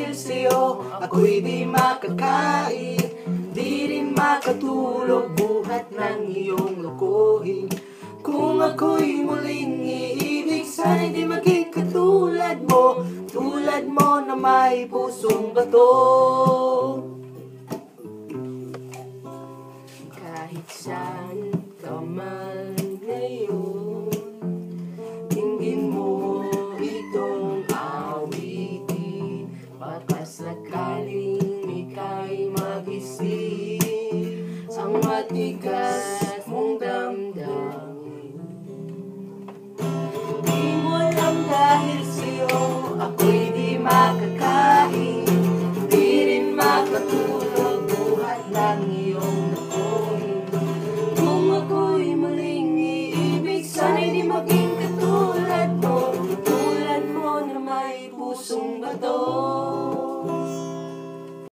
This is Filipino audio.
dahil sa'yo ako'y di makakain, di rin makatulog buhat ng iyong lokohin. Kung ako'y muling iibig, sana'y di maging katulad mo, tulad mo na may pusong bato. Kahit saan ka man ngayon, tingin mo itong awitin, baka sakaling ika'y magising ang matigas mong damdamin. Di mo alam dahil sa'yo ako'y di makakain, di rin makatulog buhat ng iyong lokohin. Kung ako'y muling iibig, sana'y di maging katulad mo, tulad mo na may pusong bato.